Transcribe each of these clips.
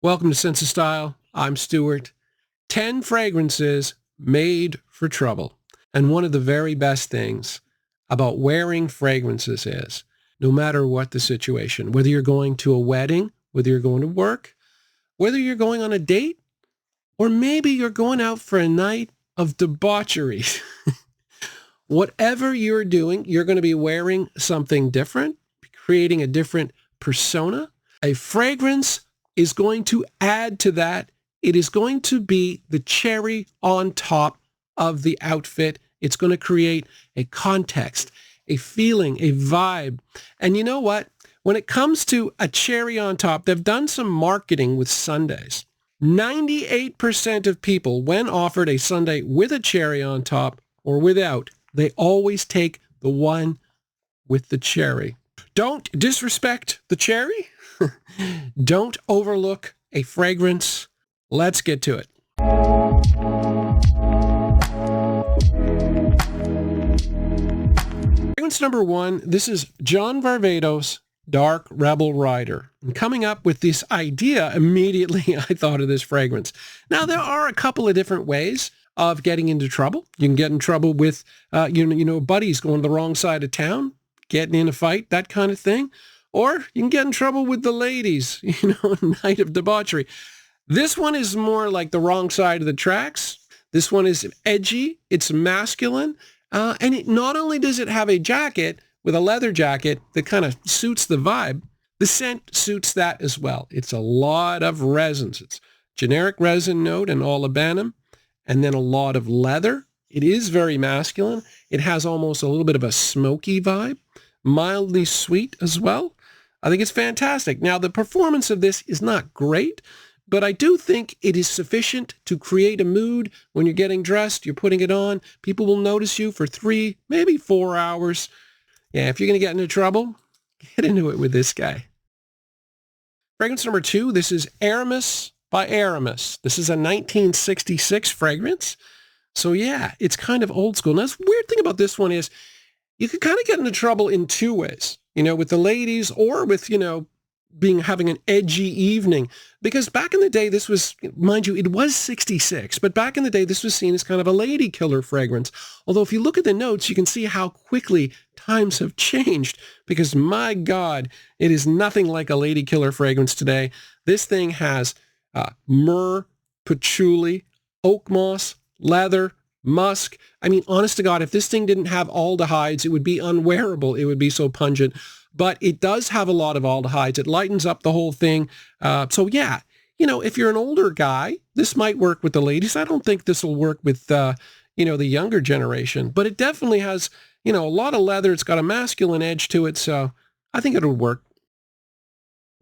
Welcome to Sense of Style. I'm Stuart. 10 fragrances made for trouble. And one of the very best things about wearing fragrances is, no matter what the situation, whether you're going to a wedding, whether you're going to work, whether you're going on a date, or maybe you're going out for a night of debauchery. Whatever you're doing, you're going to be wearing something different, creating a different persona. A fragrance is going to add to that. It is going to be the cherry on top of the outfit. It's going to create a context, a feeling, a vibe. And you know what? When it comes to a cherry on top, they've done some marketing with sundaes. 98% of people, when offered a sundae with a cherry on top or without, they always take the one with the cherry. Don't disrespect the cherry. Don't overlook a fragrance. Let's get to it. Fragrance number one, this is John Varvatos Dark Rebel Rider. And coming up with this idea, immediately I thought of this fragrance. Now, there are a couple of different ways of getting into trouble. You can get in trouble with, buddies going to the wrong side of town, getting in a fight, that kind of thing. Or you can get in trouble with the ladies, night of debauchery. This one is more like the wrong side of the tracks. This one is edgy. It's masculine. And it not only does it have a jacket with a leather jacket that kind of suits the vibe, the scent suits that as well. It's a lot of resins. It's generic resin note and olibanum, and then a lot of leather. It is very masculine. It has almost a little bit of a smoky vibe, mildly sweet as well. I think it's fantastic. Now, the performance of this is not great, but I do think it is sufficient to create a mood. When you're getting dressed, you're putting it on, people will notice you for 3, maybe 4 hours. Yeah, if you're going to get into trouble, get into it with this guy. Fragrance number 2, this is Aramis by Aramis. This is a 1966 fragrance. So yeah, it's kind of old school. Now, the weird thing about this one is you could kind of get into trouble in 2 ways. With the ladies or with, having an edgy evening. Because back in the day, this was, mind you, it was 66, but back in the day, this was seen as kind of a lady killer fragrance. Although if you look at the notes, you can see how quickly times have changed because my God, it is nothing like a lady killer fragrance today. This thing has myrrh, patchouli, oak moss, leather, musk. I mean, honest to God, if this thing didn't have aldehydes, it would be unwearable. It would be so pungent. But it does have a lot of aldehydes. It lightens up the whole thing. So yeah, if you're an older guy, this might work with the ladies. I don't think this will work with, the younger generation. But it definitely has, a lot of leather. It's got a masculine edge to it. So I think it'll work.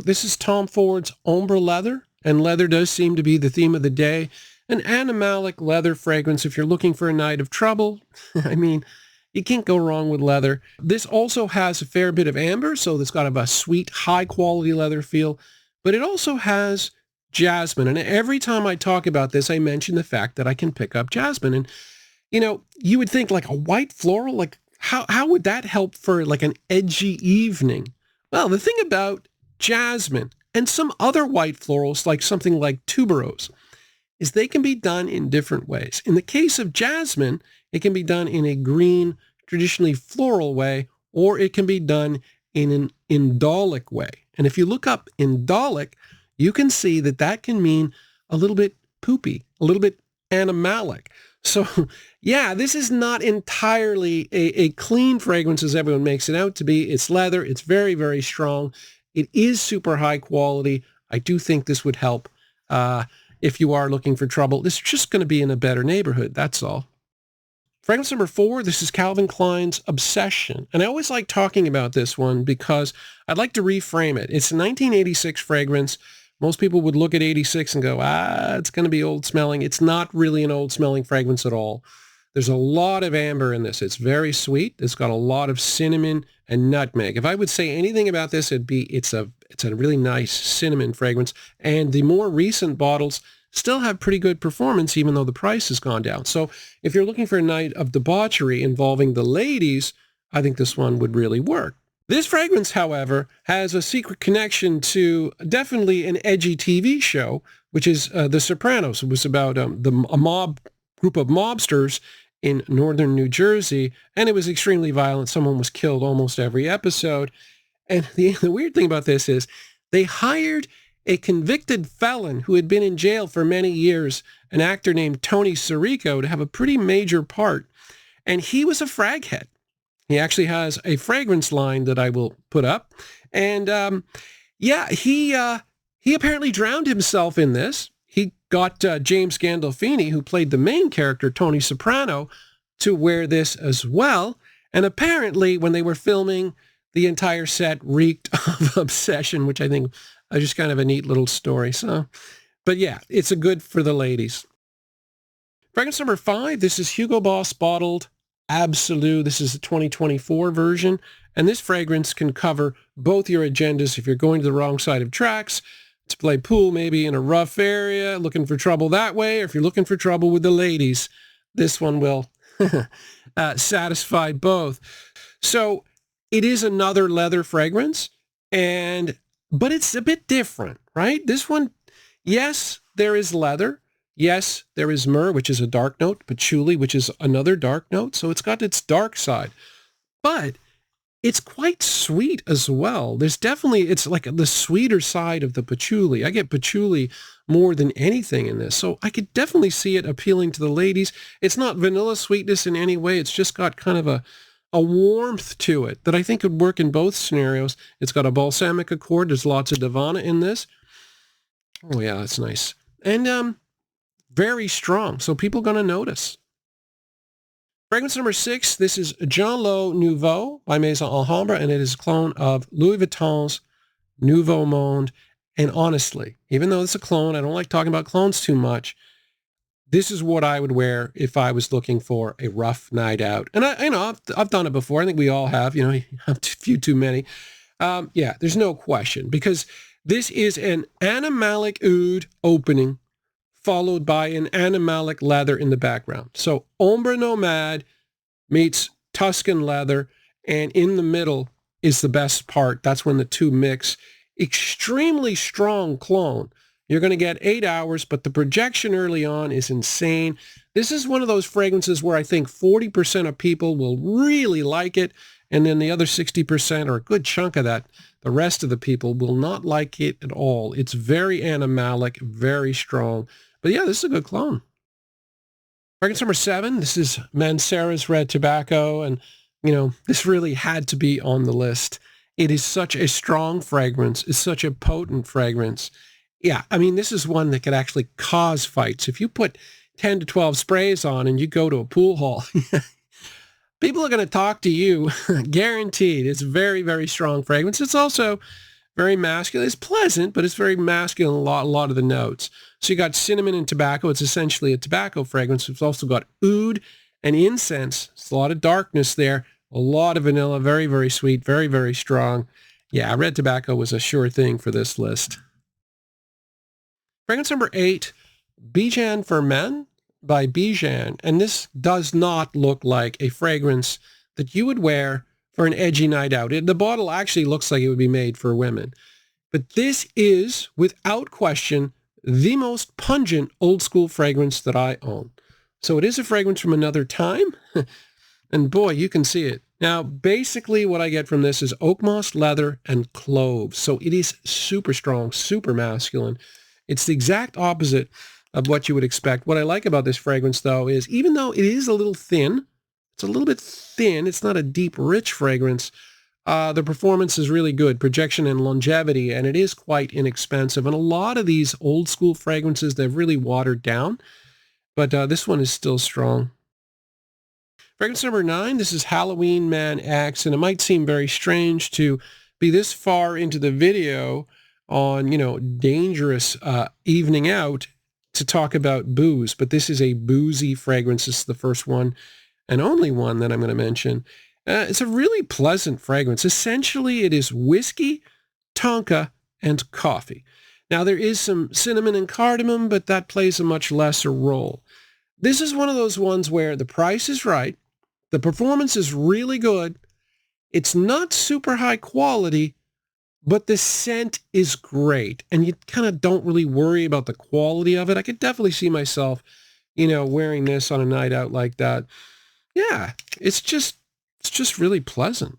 This is Tom Ford's Ombre leather. And leather does seem to be the theme of the day. An Animalic leather fragrance if you're looking for a night of trouble. I mean, you can't go wrong with leather. This also has a fair bit of amber, so it's got a sweet, high-quality leather feel. But it also has jasmine. And every time I talk about this, I mention the fact that I can pick up jasmine. And, you would think like a white floral, like how would that help for like an edgy evening? Well, the thing about jasmine and some other white florals, like something like tuberose, is they can be done in different ways. In the case of jasmine, it can be done in a green, traditionally floral way, or it can be done in an indolic way. And if you look up indolic, you can see that that can mean a little bit poopy, a little bit animalic. So yeah, this is not entirely a clean fragrance as everyone makes it out to be. It's leather. It's very, very strong. It is super high quality. I do think this would help. If you are looking for trouble, this is just going to be in a better neighborhood. That's all. Fragrance number 4, this is Calvin Klein's Obsession. And I always like talking about this one because I'd like to reframe it. It's a 1986 fragrance. Most people would look at 86 and go, it's going to be old smelling. It's not really an old smelling fragrance at all. There's a lot of amber in this. It's very sweet. It's got a lot of cinnamon and nutmeg. If I would say anything about this, it's a really nice cinnamon fragrance. And the more recent bottles still have pretty good performance, even though the price has gone down. So if you're looking for a night of debauchery involving the ladies, I think this one would really work. This fragrance, however, has a secret connection to definitely an edgy TV show, which is The Sopranos. It was about a group of mobsters in northern New Jersey, and it was extremely violent. Someone was killed almost every episode. And the weird thing about this is they hired a convicted felon who had been in jail for many years, an actor named Tony Sirico, to have a pretty major part. And he was a fraghead. He actually has a fragrance line that I will put up. And he apparently drowned himself in this. He got James Gandolfini, who played the main character, Tony Soprano, to wear this as well. And apparently, when they were filming, the entire set reeked of obsession, which I think is just kind of a neat little story. So, but yeah, it's a good for the ladies. Fragrance number 5, this is Hugo Boss bottled Absolu. This is the 2024 version. And this fragrance can cover both your agendas if you're going to the wrong side of tracks, to play pool maybe in a rough area, looking for trouble that way, or if you're looking for trouble with the ladies, this one will satisfy both. So it is another leather fragrance, but it's a bit different, right? This one, yes, there is leather. Yes, there is myrrh, which is a dark note, patchouli, which is another dark note. So it's got its dark side, but it's quite sweet as well. It's like the sweeter side of the patchouli. I get patchouli more than anything in this. So I could definitely see it appealing to the ladies. It's not vanilla sweetness in any way. It's just got kind of a warmth to it that I think could work in both scenarios. It's got a balsamic accord. There's lots of Davana in this. Oh yeah, that's nice. And very strong. So people are going to notice. Fragrance number 6, this is Jean Lowe Nouveau by Maison Alhambra, and it is a clone of Louis Vuitton's Nouveau Monde. And honestly, even though it's a clone, I don't like talking about clones too much, this is what I would wear if I was looking for a rough night out. And I've done it before. I think we all have, a few too many. Yeah, there's no question, because this is an Animalic oud opening followed by an Animalic leather in the background. So Ombre Nomad meets Tuscan leather, and in the middle is the best part. That's when the two mix. Extremely strong clone. You're going to get 8 hours, but the projection early on is insane. This is one of those fragrances where I think 40% of people will really like it, and then the other 60%, or a good chunk of that, the rest of the people will not like it at all. It's very animalic, very strong. But yeah, this is a good clone. Fragrance number 7, this is Mancera's Red Tobacco, and this really had to be on the list. It is such a strong fragrance. It's such a potent fragrance. Yeah, I mean, this is one that could actually cause fights. If you put 10 to 12 sprays on and you go to a pool hall, people are going to talk to you, guaranteed. It's very, very strong fragrance. It's also very masculine. It's pleasant, but it's very masculine, a lot of the notes. So you got cinnamon and tobacco. It's essentially a tobacco fragrance. It's also got oud and incense. It's a lot of darkness there, a lot of vanilla, very, very sweet, very, very strong. Yeah, red tobacco was a sure thing for this list. Fragrance number 8, Bijan for Men by Bijan. And this does not look like a fragrance that you would wear for an edgy night out. The bottle actually looks like it would be made for women. But this is, without question, the most pungent old school fragrance that I own. So it is a fragrance from another time. And boy, you can see it. Now, basically what I get from this is oak moss, leather, and cloves. So it is super strong, super masculine. It's the exact opposite of what you would expect. What I like about this fragrance, though, is even though it is a little thin, it's a little bit thin, it's not a deep, rich fragrance, the performance is really good, projection and longevity, and it is quite inexpensive. And a lot of these old school fragrances, they've really watered down, but this one is still strong. Fragrance number 9, this is Halloween Man X, and it might seem very strange to be this far into the video on, dangerous evening out to talk about booze, but this is a boozy fragrance. This is the first one and only one that I'm going to mention. It's a really pleasant fragrance. Essentially, it is whiskey, tonka, and coffee. Now, there is some cinnamon and cardamom, but that plays a much lesser role. This is one of those ones where the price is right, the performance is really good, It's not super high quality, but the scent is great. And you kind of don't really worry about the quality of it. I could definitely see myself, wearing this on a night out like that. Yeah, it's just really pleasant.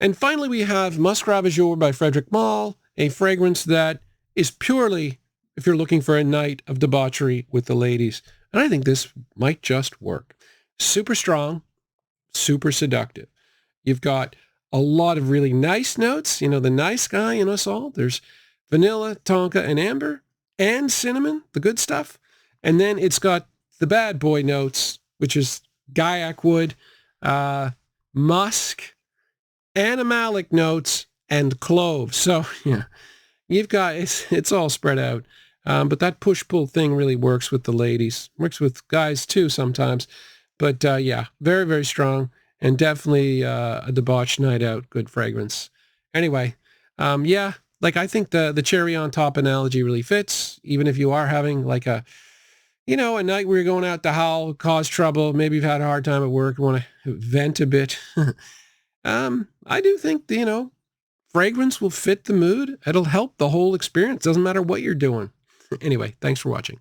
And finally, we have Musc Ravageur by Frederic Malle, a fragrance that is purely if you're looking for a night of debauchery with the ladies. And I think this might just work. Super strong, super seductive. You've got a lot of really nice notes. The nice guy in us all. There's vanilla, tonka, and amber, and cinnamon, the good stuff. And then it's got the bad boy notes, which is Gaiac wood, musk, Animalic notes, and cloves. So, yeah, you've got, it's all spread out. But that push-pull thing really works with the ladies. Works with guys, too, sometimes. But, yeah, very, very strong. And definitely a debauched night out. Good fragrance. Anyway, yeah, I think the cherry on top analogy really fits. Even if you are having a night where you're going out to howl, cause trouble. Maybe you've had a hard time at work, want to vent a bit. I do think, fragrance will fit the mood. It'll help the whole experience. Doesn't matter what you're doing. Anyway, thanks for watching.